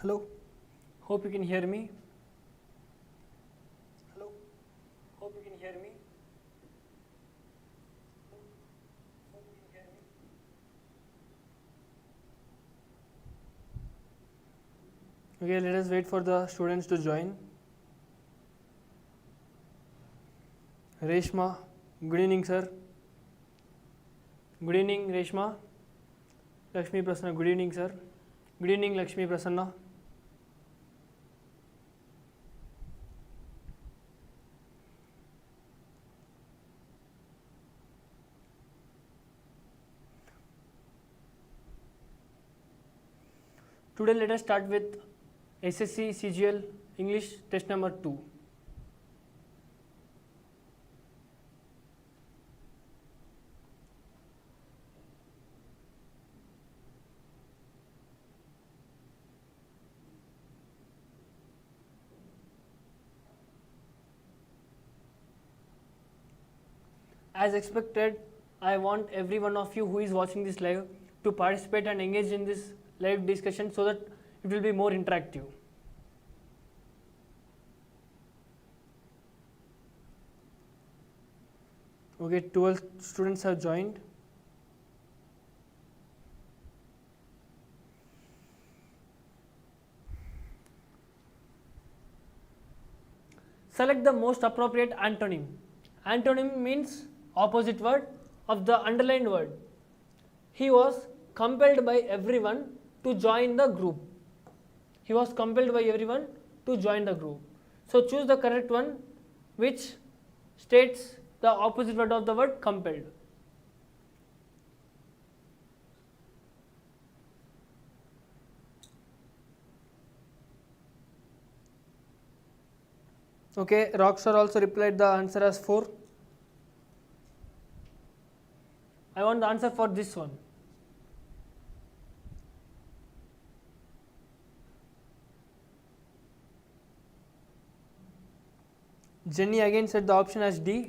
Hello, hope you can hear me. Hello, hope you can hear me. Hope you can hear me. Okay, let us wait for the students to join. Reshma, good evening, sir. Good evening, Reshma. Lakshmi Prasanna, good evening, sir. Good evening, Lakshmi Prasanna. Today let us start with SSC CGL English test number 2. As expected, I want every one of you who is watching this live to participate and engage in this live discussion so that it will be more interactive. Okay, 12 students have joined. Select the most appropriate antonym. Antonym means opposite word of the underlined word. He was compelled by everyone to join the group. He was compelled by everyone to join the group. So choose the correct one which states the opposite word of the word compelled. Okay, Rockstar also replied the answer as 4. I want the answer for this one. Jenny again said the option as D.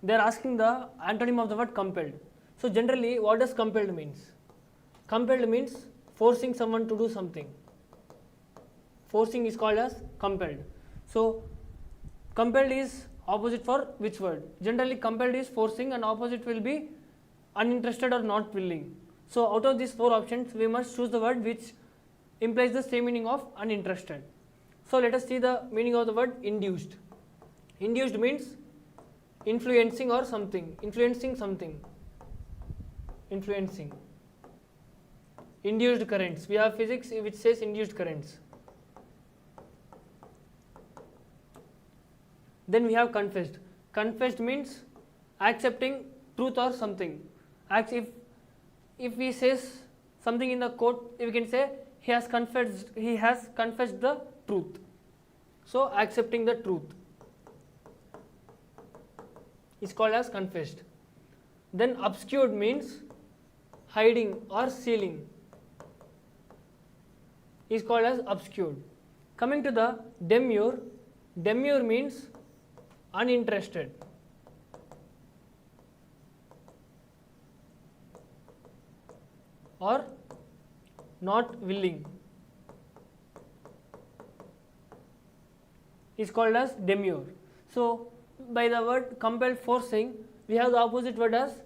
They are asking the antonym of the word compelled. So generally, what does compelled means? Compelled means forcing someone to do something. Forcing is called as compelled. So compelled is opposite for which word? Generally compelled is forcing and opposite will be uninterested or not willing. So out of these 4 options, we must choose the word which implies the same meaning of uninterested. So let us see the meaning of the word induced. Induced means influencing or something, influencing something, influencing. Induced currents. We have physics which says induced currents. Then we have confessed. Confessed means accepting truth or something. If he says something in the court, we can say he has confessed the truth. So accepting the truth is called as confessed. Then obscured means hiding or sealing is called as obscured. Coming to the demure, demure means uninterested. Or not willing is called as demure. So by the word compelled forcing, we have the opposite word as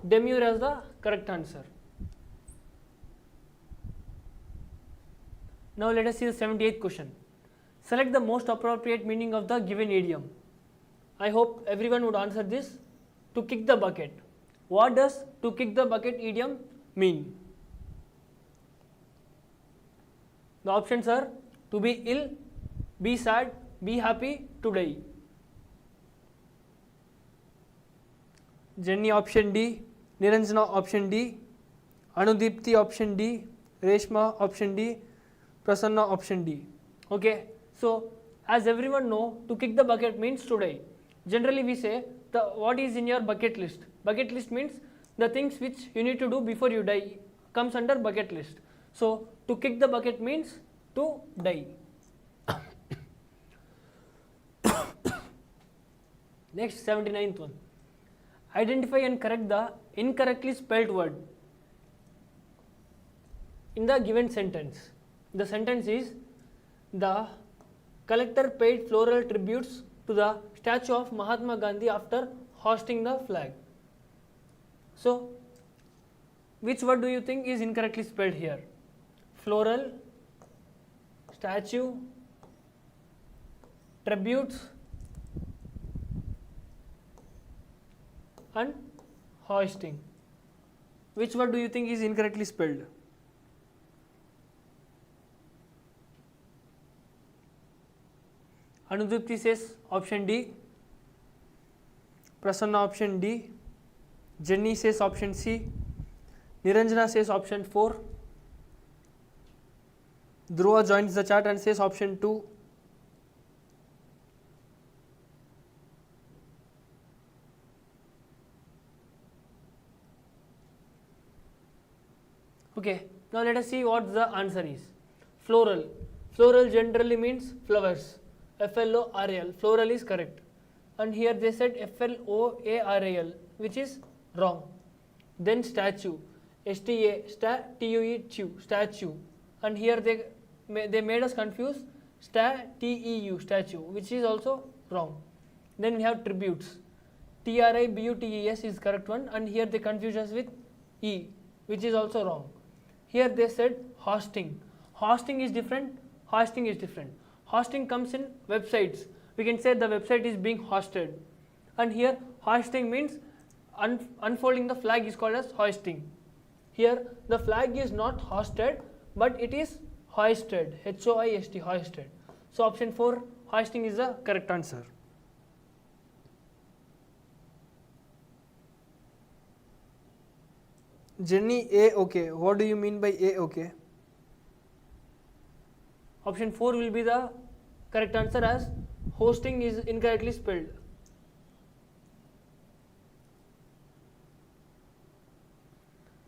demure as the correct answer. Now let us see the 78th question. Select the most appropriate meaning of the given idiom. I hope everyone would answer this. To kick the bucket. What does to kick the bucket idiom mean? The options are to be ill, be sad, be happy, to die. Jenny option D, Niranjana option D, Anudipti option D, Reshma option D, Prasanna option D. Okay, so as everyone know, to kick the bucket means to die. Generally we say what is in your bucket list. Bucket list means the things which you need to do before you die comes under bucket list. So to kick the bucket means to die. Next, 79th one. Identify and correct the incorrectly spelled word in the given sentence. The sentence is The collector paid floral tributes to the statue of Mahatma Gandhi after hoisting the flag. So, which word do you think is incorrectly spelled here? Floral, statue, tributes and hoisting. Which word do you think is incorrectly spelled? Anudipti says option D. Prasanna option D. Jenny says option C. Niranjana says option 4. Dhruva joins the chat and says option 2. Okay, now let us see what the answer is. Floral. Floral generally means flowers. F-L-O-R-A-L. Floral is correct. And here they said F-L-O-A-R-A-L, which is wrong. Then statue. S-T-A, T-U-E, statue. And here they made us confuse T-E-U, statue, which is also wrong. Then we have tributes. T-R-I-B-U-T-E-S is correct one, and here they confuse us with E, which is also wrong. Here they said hosting. Hosting is different, hoisting is different. Hosting comes in websites. We can say the website is being hosted. And here hoisting means unfolding the flag is called as hoisting. Here the flag is not hosted, but it is hoisted. H-O-I-S-T, hoisted. So option 4, hoisting is the correct answer. Jenny, A okay. What do you mean by A okay? Option 4 will be the correct answer, as hosting is incorrectly spelled.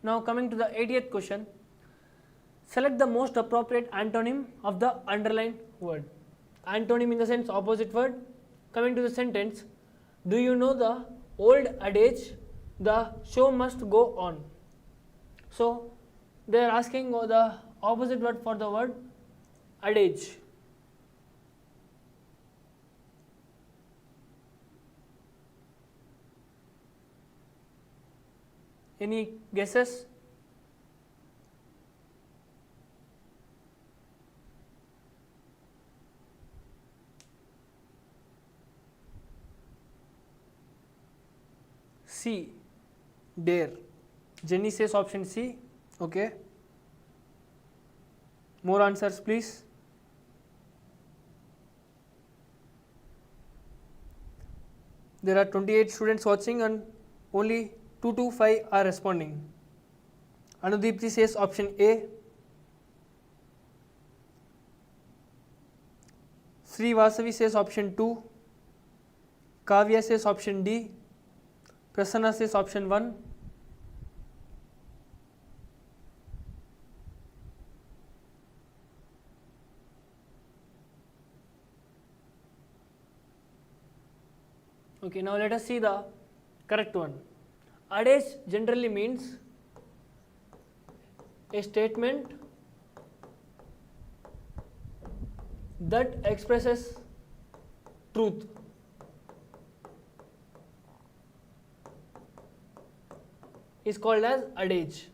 Now coming to the 80th question. Select the most appropriate antonym of the underlined word. Antonym in the sense opposite word. Coming to the sentence, do you know the old adage, the show must go on? So they are asking the opposite word for the word adage. Any guesses? C, dare. Jenny says option C. Okay. More answers, please. There are 28 students watching and only 2 to 5 are responding. Anudipti says option A. Sri Vasavi says option 2. Kavya says option D. Prasanna says option 1. Okay, now let us see the correct one. Adage generally means a statement that expresses truth. Is called as adage.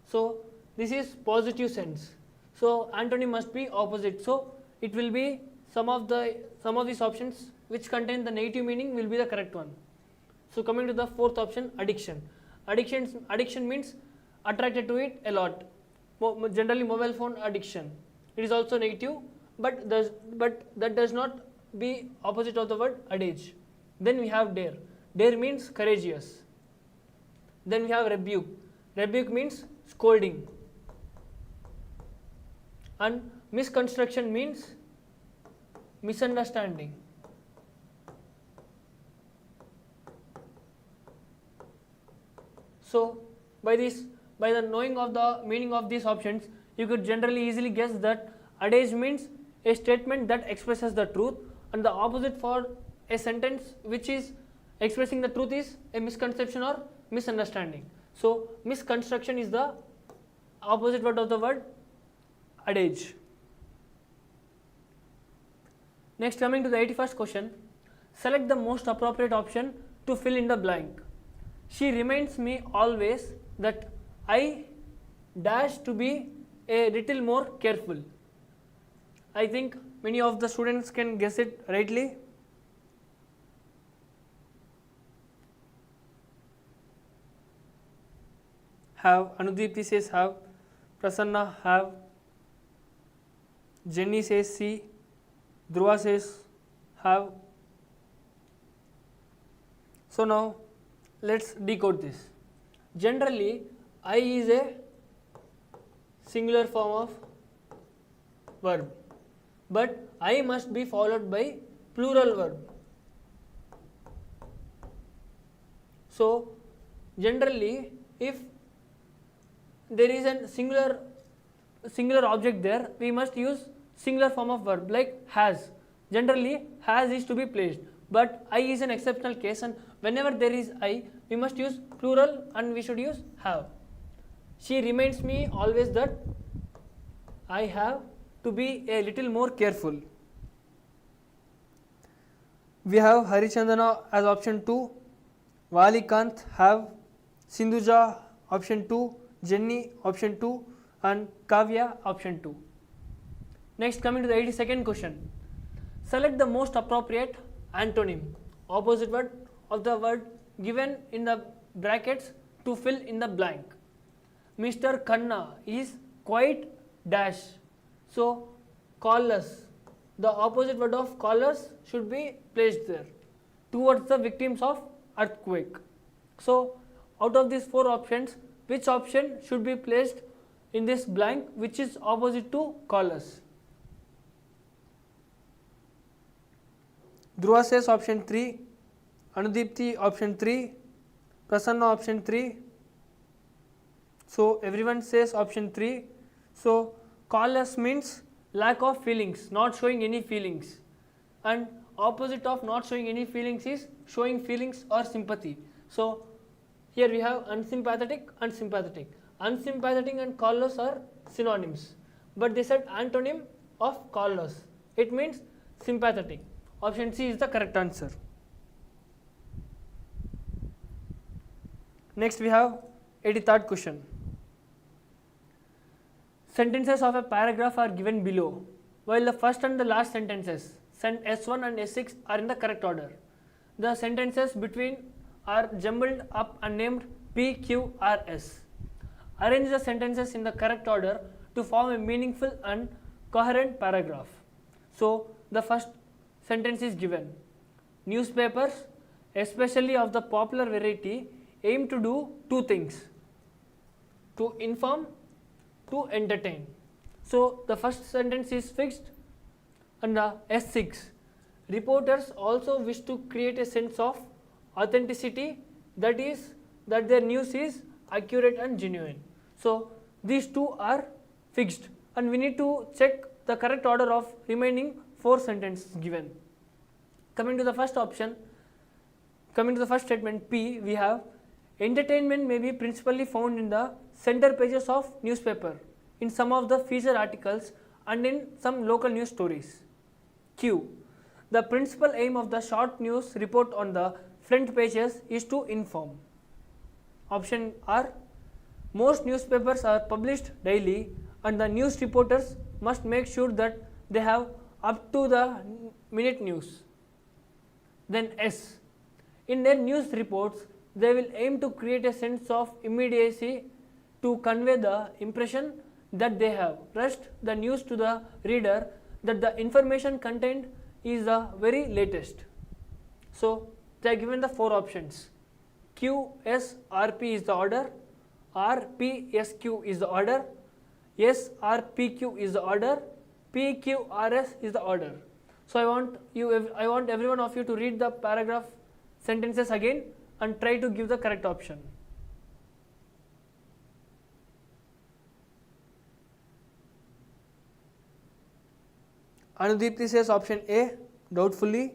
So this is positive sense. So antonym must be opposite. So it will be some of these options which contain the negative meaning will be the correct one. So coming to the fourth option, addiction. Addiction means attracted to it a lot. Generally mobile phone addiction. It is also negative, but that does not be opposite of the word adage. Then we have dare. Dare means courageous. Then we have rebuke. Rebuke means scolding. And misconstruction means misunderstanding. So by the knowing of the meaning of these options, you could generally easily guess that adage means a statement that expresses the truth, and the opposite for a sentence which is expressing the truth is a misconception or misunderstanding. So misconstruction is the opposite word of the word adage. Next, coming to the 81st question, select the most appropriate option to fill in the blank. She reminds me always that I dash to be a little more careful. I think many of the students can guess it rightly. Have, Anudipti says have, Prasanna have, Jenny says C, Dhruva says have. So now let's decode this. Generally, I is a singular form of verb, but I must be followed by plural verb. So generally, if there is a singular object there, we must use singular form of verb like has. Generally, has is to be placed, but I is an exceptional case, and whenever there is I, we must use plural and we should use have. She reminds me always that I have to be a little more careful. We have Harichandana as option 2, Valikant have, Sindhuja option 2, Jenny option 2 and Kavya option 2. Next, coming to the 82nd question. Select the most appropriate antonym, opposite word of the word given in the brackets to fill in the blank. Mr. Khanna is quite dash. So callous, the opposite word of callous should be placed there towards the victims of earthquake. So out of these 4 options, which option should be placed in this blank which is opposite to callous? Dhruva says option 3, Anudipti option 3, Prasanna option 3. So everyone says option 3. So callous means lack of feelings, not showing any feelings, and opposite of not showing any feelings is showing feelings or sympathy. So here we have unsympathetic and sympathetic. Unsympathetic and callous are synonyms, but they said antonym of callous. It means sympathetic. Option C is the correct answer. Next we have 83rd question. Sentences of a paragraph are given below, while the first and the last sentences, S1 and S6, are in the correct order. The sentences between are jumbled up and named P, Q, R, S. Arrange the sentences in the correct order to form a meaningful and coherent paragraph. So the first sentence is given. Newspapers, especially of the popular variety, aim to do 2 things: to inform, to entertain. So the first sentence is fixed. And the S6, reporters also wish to create a sense of authenticity, that is that their news is accurate and genuine. So these 2 are fixed, and we need to check the correct order of remaining 4 sentences given. Coming to the first option, coming to the first statement P, we have entertainment may be principally found in the center pages of newspaper, in some of the feature articles and in some local news stories. Q, the principal aim of the short news report on the front pages is to inform. Option R, most newspapers are published daily and the news reporters must make sure that they have up to the minute news. Then S, in their news reports they will aim to create a sense of immediacy to convey the impression that they have rushed the news to the reader, that the information contained is the very latest. So they are given the 4 options. Q, S, R, P is the order, R, P, S, Q is the order, S, R, P, Q is the order, P, Q, R, S is the order. So I want every one of you to read the paragraph sentences again and try to give the correct option. Anudipti says option A doubtfully,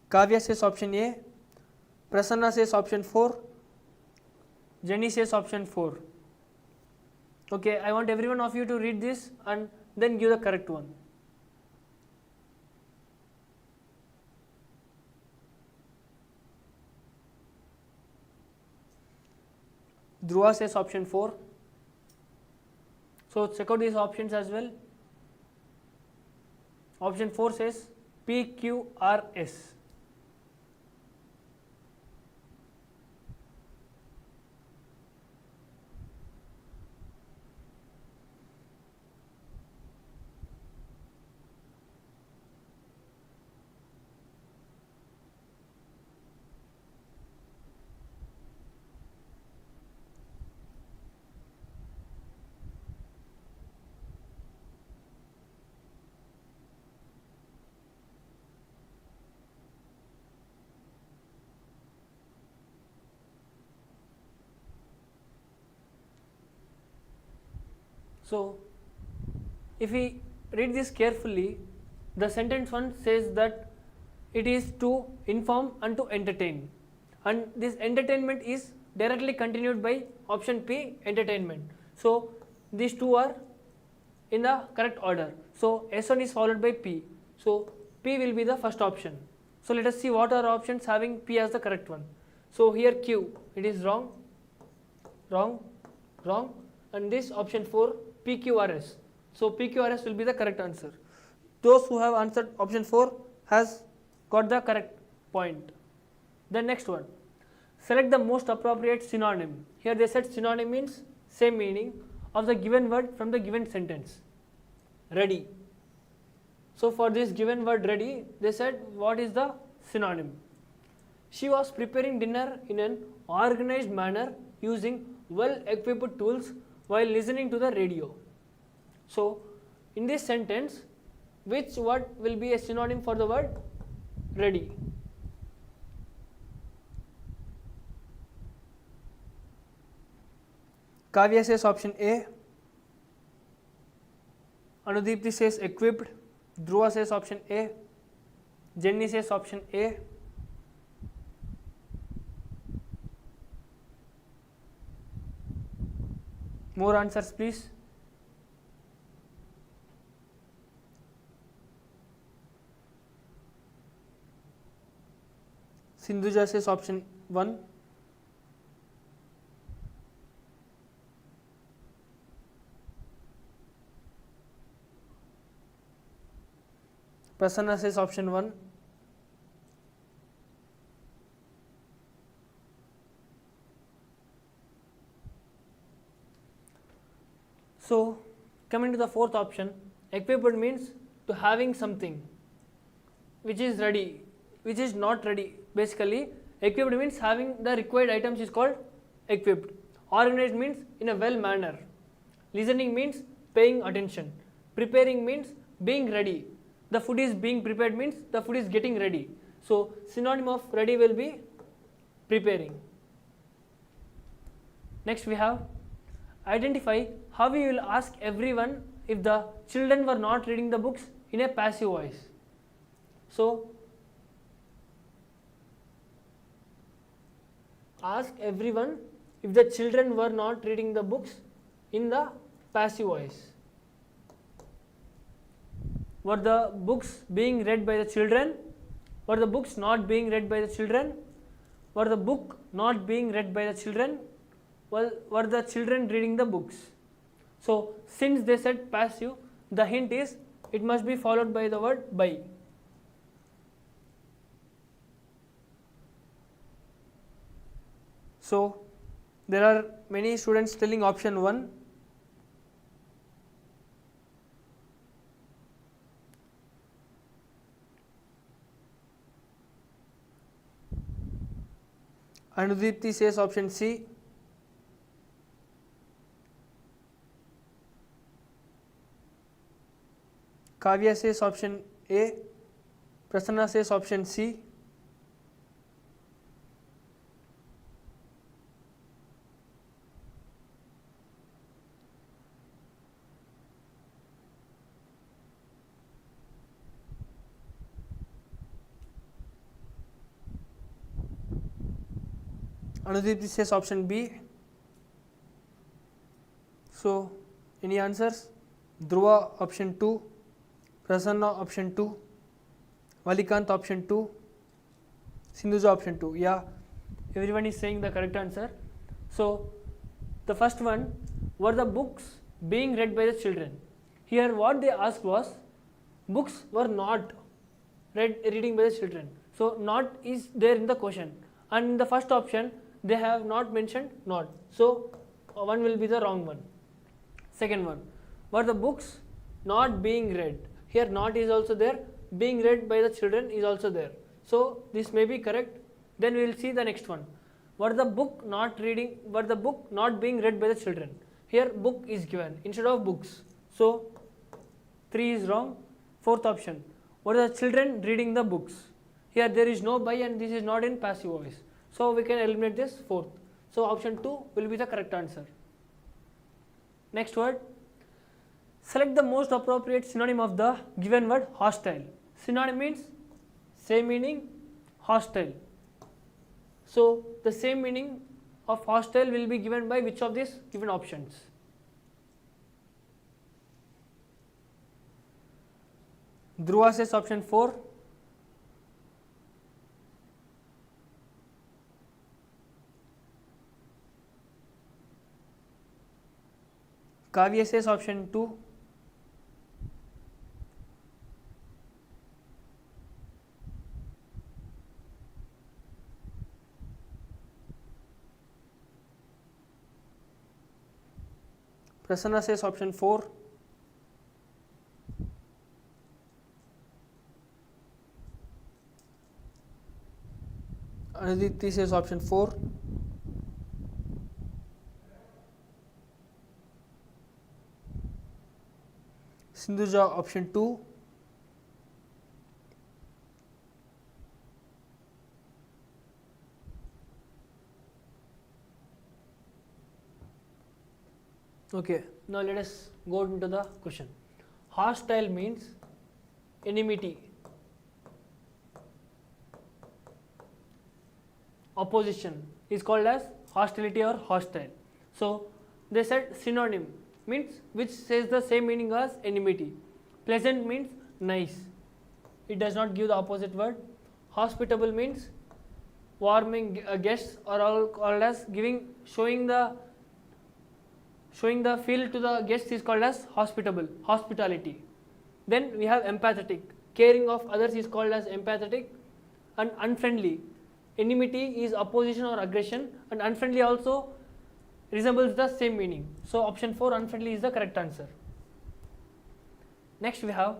Kavya says option A, Prasanna says option 4, Jenny says option 4. Okay, I want every one of you to read this and then give the correct one. Dhruva says option 4. So check out these options as well. Option 4 says PQRS. So if we read this carefully, the sentence 1 says that it is to inform and to entertain, and this entertainment is directly continued by option P, entertainment. So these two are in the correct order. So S1 is followed by P. So P will be the first option. So let us see what are options having P as the correct one. So here Q, it is wrong, wrong, wrong, and this option 4 PQRS. So PQRS will be the correct answer. Those who have answered option 4 has got the correct point. The next one, select the most appropriate synonym. Here they said synonym means same meaning of the given word from the given sentence. Ready. So for this given word ready, they said what is the synonym? She was preparing dinner in an organized manner using well-equipped tools while listening to the radio. So in this sentence, which word will be a synonym for the word ready? Kavya says option A. Anudipti says equipped. Dhruva says option A. Jenny says option A. More answers please. Sindhuja says option 1. Prasanna says option 1. So coming to the fourth option, equipped means to having something which is ready, which is not ready. Basically equipped means having the required items is called equipped. Organized means in a well manner. Listening means paying attention. Preparing means being ready. The food is being prepared means the food is getting ready. So synonym of ready will be preparing. Next we have identify how we will ask everyone if the children were not reading the books in a passive voice. So ask everyone if the children were not reading the books in the passive voice. Were the books being read by the children? Were the books not being read by the children? Were the book not being read by the children? Well, were the children reading the books? So since they said passive, the hint is it must be followed by the word by. So there are many students telling option 1. Anudipti says option C. Kavya says option A. Prasanna says option C. Anudipti says option B. So any answers? Dhruva option 2, Prasanna option 2, Valikant option 2, Sindhuja option 2. Yeah, everyone is saying the correct answer. So The first one, were the books being read by the children? Here what they asked was, books were not reading by the children. So not is there in the question, and in the first option they have not mentioned not. So one will be the wrong one. Second one, were the books not being read? Here not is also there, being read by the children is also there. So this may be correct. Then we will see the next one. Were the book not being read by the children? Here book is given instead of books. So 3 is wrong. Fourth option, were the children reading the books? Here there is no by and this is not in passive voice. So we can eliminate this fourth. So option 2 will be the correct answer. Next word, select the most appropriate synonym of the given word hostile. Synonym means same meaning, hostile. So the same meaning of hostile will be given by which of these given options? Dhruva says option 4. Kavya says option 2. Prasanna says option 4. Aditi says option 4. Sindhuja option 2. Okay, now let us go into the question. Hostile means enmity, opposition is called as hostility or hostile. So they said synonym means which says the same meaning as enmity. Pleasant means nice, it does not give the opposite word. Hospitable means warming guests, or all called as showing the feel to the guests is called as hospitality. Then we have empathetic, caring of others is called as empathetic. And unfriendly, enmity is opposition or aggression, and unfriendly also resembles the same meaning. So option 4, unfriendly, is the correct answer. Next we have,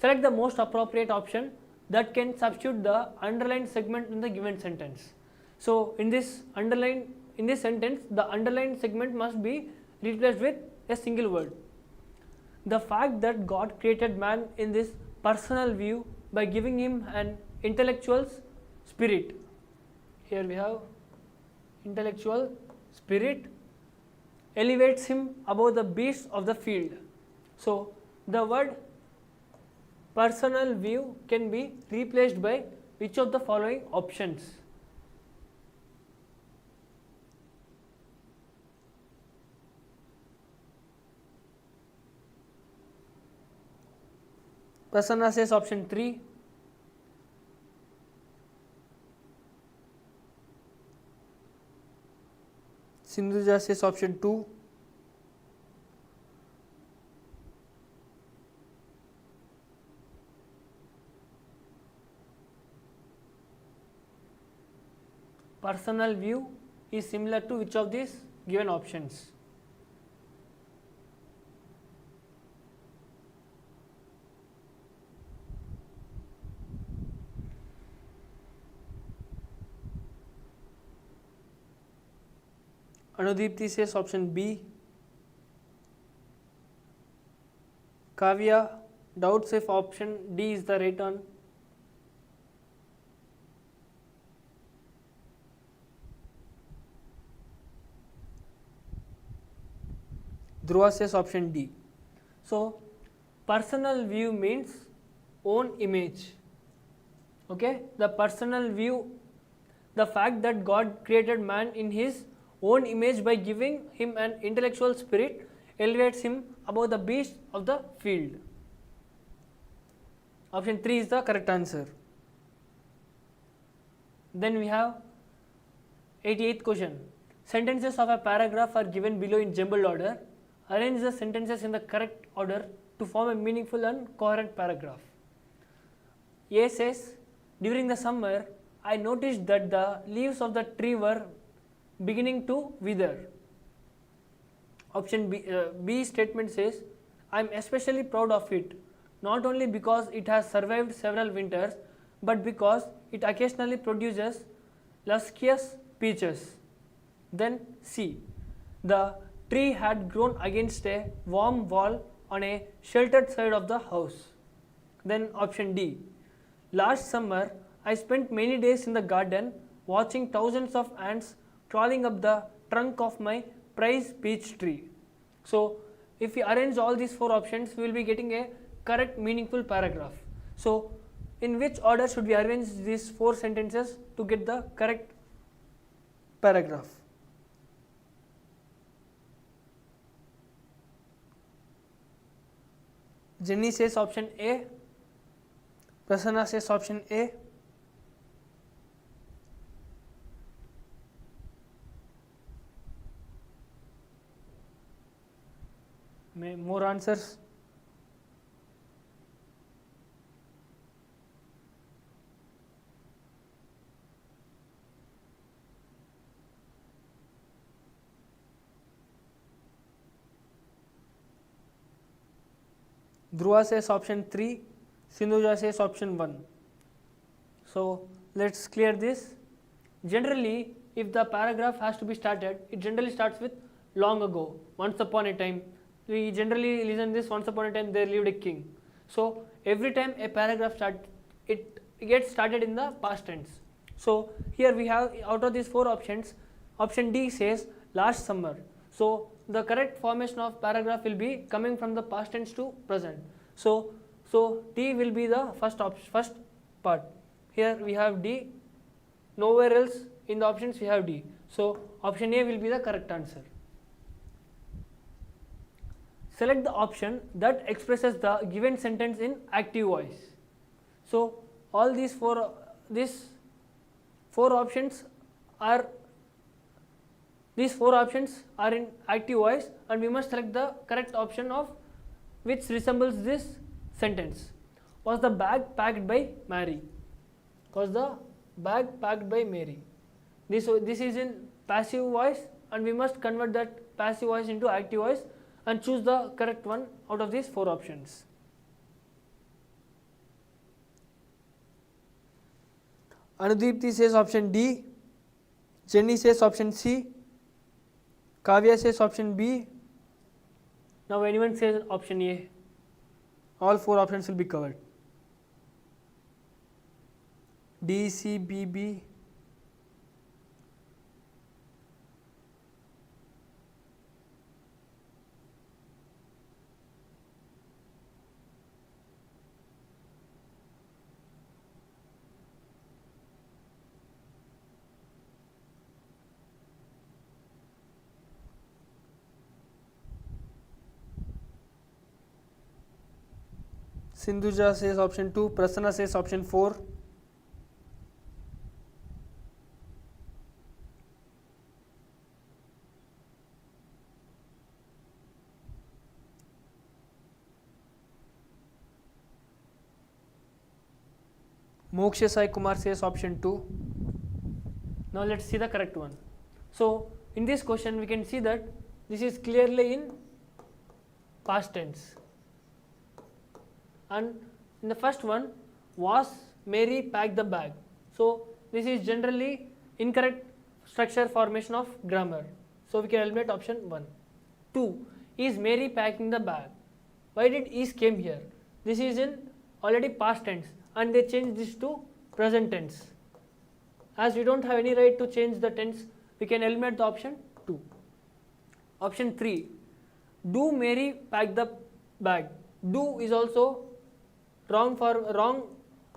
select the most appropriate option that can substitute the underlined segment in the given sentence. So in this sentence, the underlined segment must be replaced with a single word. The fact that God created man in this personal view by giving him an intellectual spirit. Here we have intellectual spirit, elevates him above the beasts of the field. So the word personal view can be replaced by which of the following options? Prasanna says option 3. Sindhuja says option 2. Personal view is similar to which of these given options? Anudipti says option B. Kavya doubts if option D is the right one. Dhruva says option D. So personal view means own image. Okay, the personal view, the fact that God created man in his own image by giving him an intellectual spirit, elevates him above the beasts of the field. Option 3 is the correct answer. Then we have 88th question. sentences of a paragraph are given below in jumbled order. Arrange the sentences in the correct order to form a meaningful and coherent paragraph. A says, during the summer, I noticed that the leaves of the tree were beginning to wither. Option B statement says, I am especially proud of it, not only because it has survived several winters, but because it occasionally produces luscious peaches. Then C, the tree had grown against a warm wall on a sheltered side of the house. Then option D, last summer I spent many days in the garden watching thousands of ants crawling up the trunk of my prize peach tree. So if we arrange all these four options, we will be getting a correct meaningful paragraph. So in which order should we arrange these four sentences to get the correct paragraph? Jenny says option A, Prasanna says option A, more answers. Dhruva says option 3, Sindhuja says option 1. So let's clear this. Generally, if the paragraph has to be started, it generally starts with long ago, once upon a time. We generally listen this, once upon a time there lived a king. So every time a paragraph starts, it gets started in the past tense. So here we have, out of these four options, option D says last summer. So the correct formation of paragraph will be coming from the past tense to present. So D will be the first part. Here we have D, nowhere else in the options we have D. So option A will be the correct answer. Select the option that expresses the given sentence in active voice. So all these four options are in active voice, and we must select the correct option of which resembles this sentence. Was the bag packed by Mary? Was the bag packed by Mary? This is in passive voice, and we must convert that passive voice into active voice and choose the correct one out of these four options. Anudipti says option D, Jenny says option C, Kavya says option B. Now anyone says option A, all four options will be covered. D, C, B, B. Sindhuja says option 2, Prasanna says option 4. Moksha Sai Kumar says option 2. Now let's see the correct one. So in this question we can see that this is clearly in past tense. And in the first one, was Mary packed the bag? So this is generally incorrect structure formation of grammar. So we can eliminate option 1. 2. Is Mary packing the bag? Why did is came here? This is in already past tense, and they changed this to present tense. As we don't have any right to change the tense, we can eliminate the option 2. Option 3. Do Mary pack the bag? Do is also wrong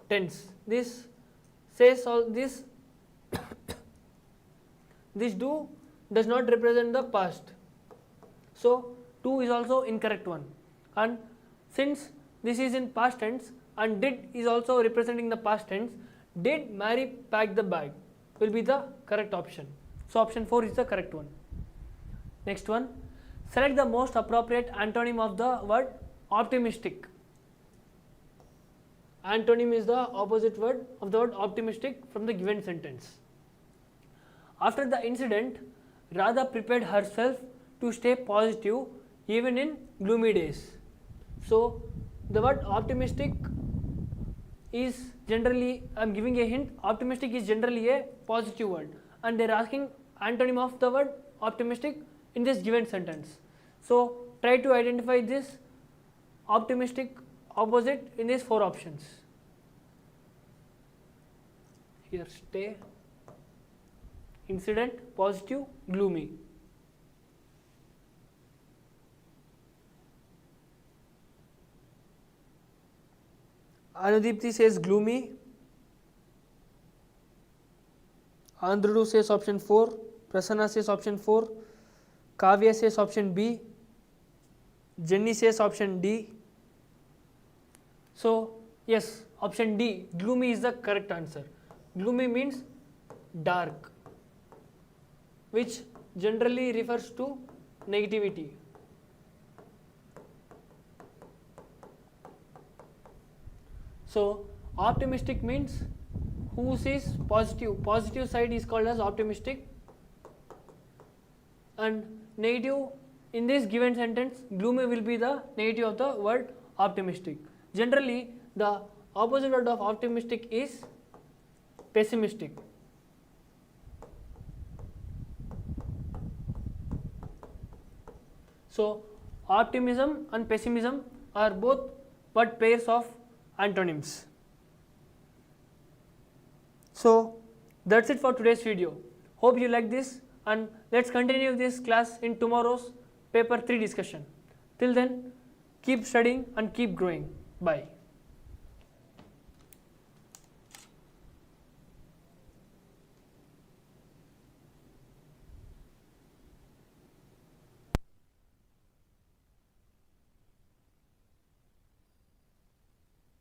tense. This says all this this do does not represent the past. So 2 is also incorrect one. And since this is in past tense and did is also representing the past tense, did Mary pack the bag will be the correct option. So option 4 is the correct one. Next one, select the most appropriate antonym of the word optimistic. Antonym is the opposite word of the word optimistic from the given sentence. After the incident, Radha prepared herself to stay positive even in gloomy days. So the word optimistic is generally, I am giving a hint, optimistic is generally a positive word, and they are asking antonym of the word optimistic in this given sentence. So try to identify this optimistic opposite in these 4 options. Here stay, incident, positive, gloomy. Anudipti says gloomy. Andrudu says option 4. Prasanna says option 4. Kavya says option B. Jenny says option D. So yes, option D, gloomy is the correct answer. Gloomy means dark, which generally refers to negativity. So optimistic means who sees positive. Positive side is called as optimistic, and negative in this given sentence, gloomy will be the negative of the word optimistic. Generally, the opposite word of optimistic is pessimistic. So optimism and pessimism are both but pairs of antonyms. So that's it for today's video. Hope you like this, and let's continue this class in tomorrow's paper 3 discussion. Till then, keep studying and keep growing. Bye.